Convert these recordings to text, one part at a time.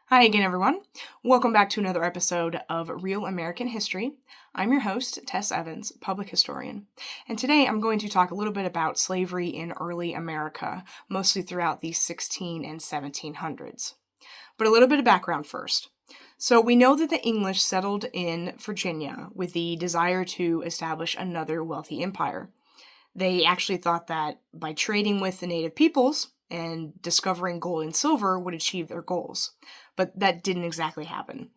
Hi again, everyone. Welcome back to another episode of Real American History. I'm your host, Tess Evans, public historian. And today I'm going to talk a little bit about slavery in early America, mostly throughout the 16 and 1700s. But a little bit of background first. So we know that the English settled in Virginia with the desire to establish another wealthy empire. They actually thought that by trading with the native peoples and discovering gold and silver would achieve their goals. But that didn't exactly happen.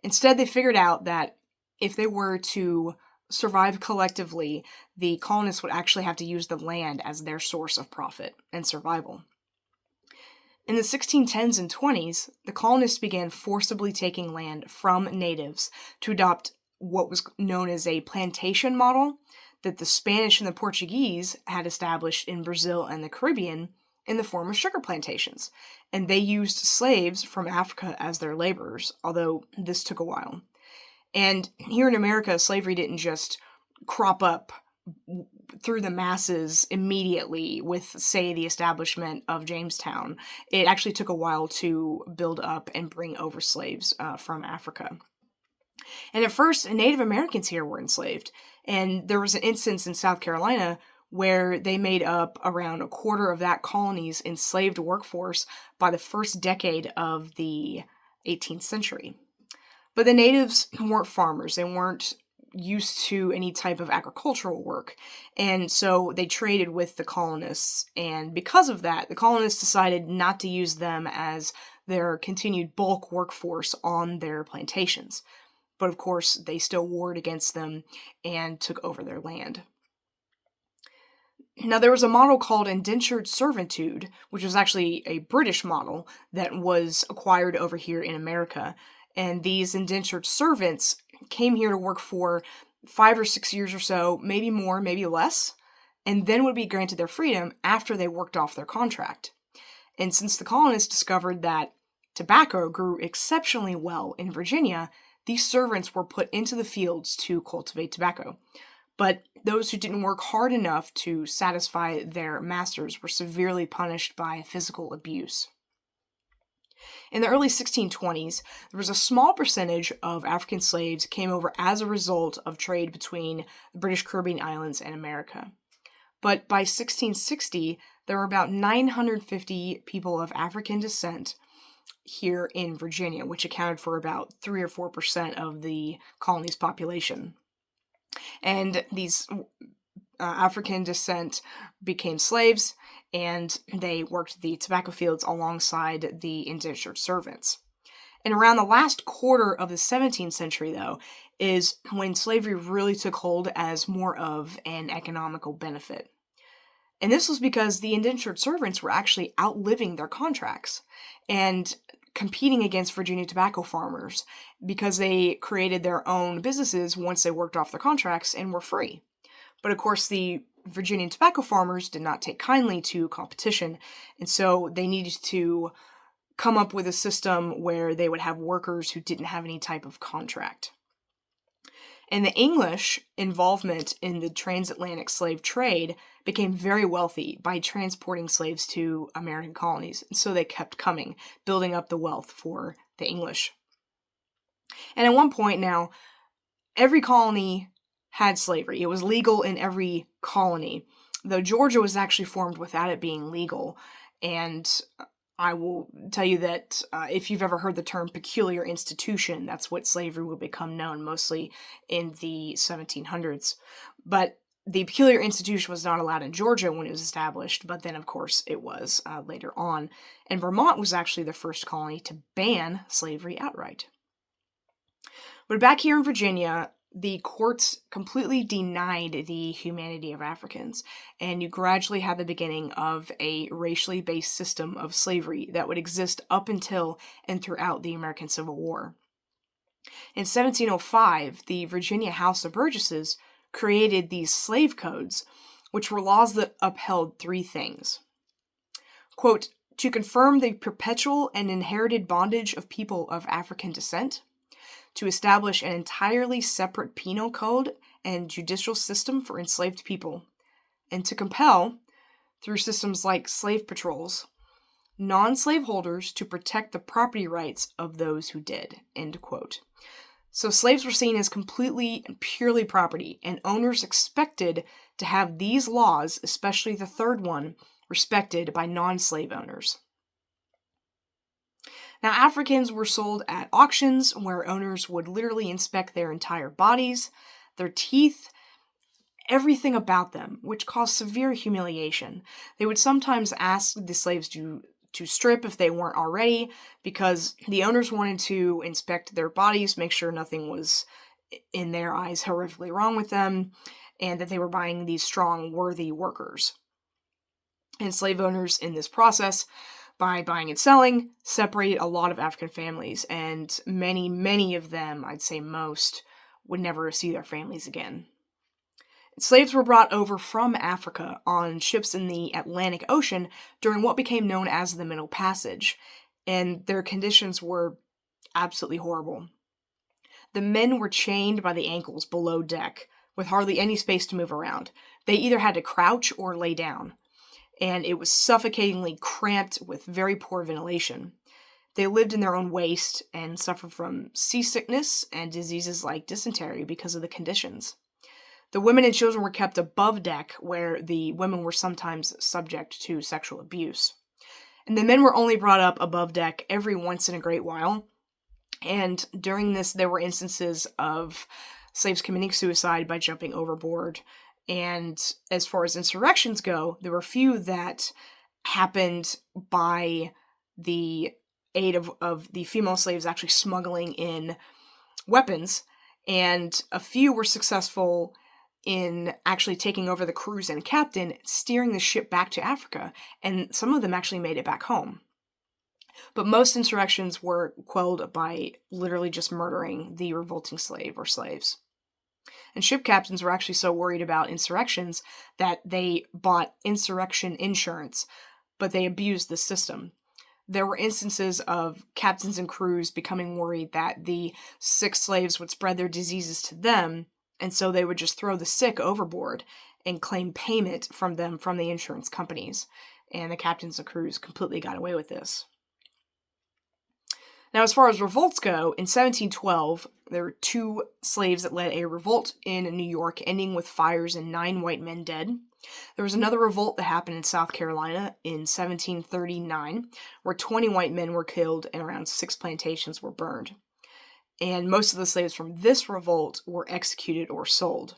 Instead, they figured out that if they were to survive collectively, the colonists would actually have to use the land as their source of profit and survival. In the 1610s and 20s, the colonists began forcibly taking land from natives to adopt what was known as a plantation model that the Spanish and the Portuguese had established in Brazil and the Caribbean in the form of sugar plantations. And they used slaves from Africa as their laborers, although this took a while. And here in America, slavery didn't just crop up through the masses immediately with, say, the establishment of Jamestown. It actually took a while to build up and bring over slaves from Africa. And at first, Native Americans here were enslaved. And there was an instance in South Carolina where they made up around a quarter of that colony's enslaved workforce by the first decade of the 18th century. But the natives weren't farmers. They weren't used to any type of agricultural work. And so they traded with the colonists. And because of that, the colonists decided not to use them as their continued bulk workforce on their plantations. But of course, they still warred against them and took over their land. Now, there was a model called indentured servitude, which was actually a British model that was acquired over here in America. And these indentured servants came here to work for 5 or 6 years or so, maybe more, maybe less, and then would be granted their freedom after they worked off their contract. And since the colonists discovered that tobacco grew exceptionally well in Virginia, these servants were put into the fields to cultivate tobacco. But those who didn't work hard enough to satisfy their masters were severely punished by physical abuse. In the early 1620s, there was a small percentage of African slaves came over as a result of trade between the British Caribbean islands and America. But by 1660, there were about 950 people of African descent here in Virginia, which accounted for about 3 or 4% of the colony's population. And these African descent became slaves, and they worked the tobacco fields alongside the indentured servants. And around the last quarter of the 17th century, though, is when slavery really took hold as more of an economical benefit. And this was because the indentured servants were actually outliving their contracts and competing against Virginia tobacco farmers because they created their own businesses once they worked off their contracts and were free. But of course, the Virginian tobacco farmers did not take kindly to competition, and so they needed to come up with a system where they would have workers who didn't have any type of contract. And the English involvement in the transatlantic slave trade became very wealthy by transporting slaves to American colonies. And so they kept coming, building up the wealth for the English. And at one point now, every colony had slavery. It was legal in every colony, though Georgia was actually formed without it being legal. And I will tell you that if you've ever heard the term peculiar institution, that's what slavery would become known, mostly in the 1700s. But the peculiar institution was not allowed in Georgia when it was established, but then, of course, it was later on. And Vermont was actually the first colony to ban slavery outright. But back here in Virginia, the courts completely denied the humanity of Africans, and you gradually had the beginning of a racially based system of slavery that would exist up until and throughout the American Civil War. In 1705, the Virginia House of Burgesses created these slave codes, which were laws that upheld 3 things. Quote, to confirm the perpetual and inherited bondage of people of African descent, to establish an entirely separate penal code and judicial system for enslaved people, and to compel, through systems like slave patrols, non-slaveholders to protect the property rights of those who did, end quote. So slaves were seen as completely and purely property, and owners expected to have these laws, especially the third one, respected by non-slave owners. Now, Africans were sold at auctions where owners would literally inspect their entire bodies, their teeth, everything about them, which caused severe humiliation. They would sometimes ask the slaves to strip if they weren't already, because the owners wanted to inspect their bodies, make sure nothing was, in their eyes, horrifically wrong with them, and that they were buying these strong, worthy workers. And slave owners in this process, by buying and selling, separated a lot of African families, and many of them, I'd say most, would never see their families again. Slaves were brought over from Africa on ships in the Atlantic Ocean during what became known as the Middle Passage, and their conditions were absolutely horrible. The men were chained by the ankles below deck, with hardly any space to move around. They either had to crouch or lay down, and it was suffocatingly cramped with very poor ventilation. They lived in their own waste and suffered from seasickness and diseases like dysentery because of the conditions. The women and children were kept above deck, where the women were sometimes subject to sexual abuse. And the men were only brought up above deck every once in a great while. And during this, there were instances of slaves committing suicide by jumping overboard. And as far as insurrections go, there were few that happened by the aid of the female slaves actually smuggling in weapons. And a few were successful in actually taking over the crews and captain, steering the ship back to Africa, and some of them actually made it back home. But most insurrections were quelled by literally just murdering the revolting slave or slaves. And ship captains were actually so worried about insurrections that they bought insurrection insurance, but they abused the system. There were instances of captains and crews becoming worried that the sick slaves would spread their diseases to them, and so they would just throw the sick overboard and claim payment from them from the insurance companies. And the captains and crews completely got away with this. Now, as far as revolts go, in 1712, there were 2 slaves that led a revolt in New York, ending with fires and 9 white men dead. There was another revolt that happened in South Carolina in 1739, where 20 white men were killed and around 6 plantations were burned. And most of the slaves from this revolt were executed or sold.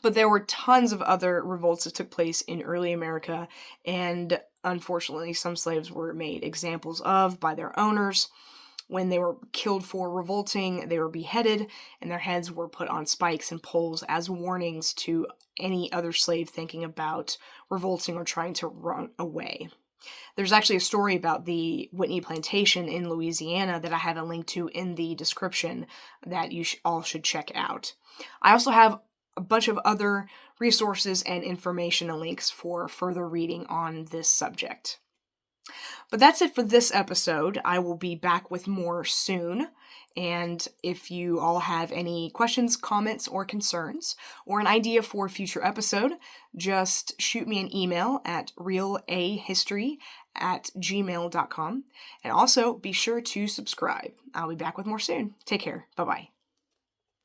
But there were tons of other revolts that took place in early America, and unfortunately some slaves were made examples of by their owners. When they were killed for revolting, they were beheaded, and their heads were put on spikes and poles as warnings to any other slave thinking about revolting or trying to run away. There's actually a story about the Whitney Plantation in Louisiana that I have a link to in the description that you all should check out. I also have a bunch of other resources and information and links for further reading on this subject. But that's it for this episode. I will be back with more soon. And if you all have any questions, comments, or concerns, or an idea for a future episode, just shoot me an email at realahistory@gmail.com. And also be sure to subscribe. I'll be back with more soon. Take care. Bye-bye.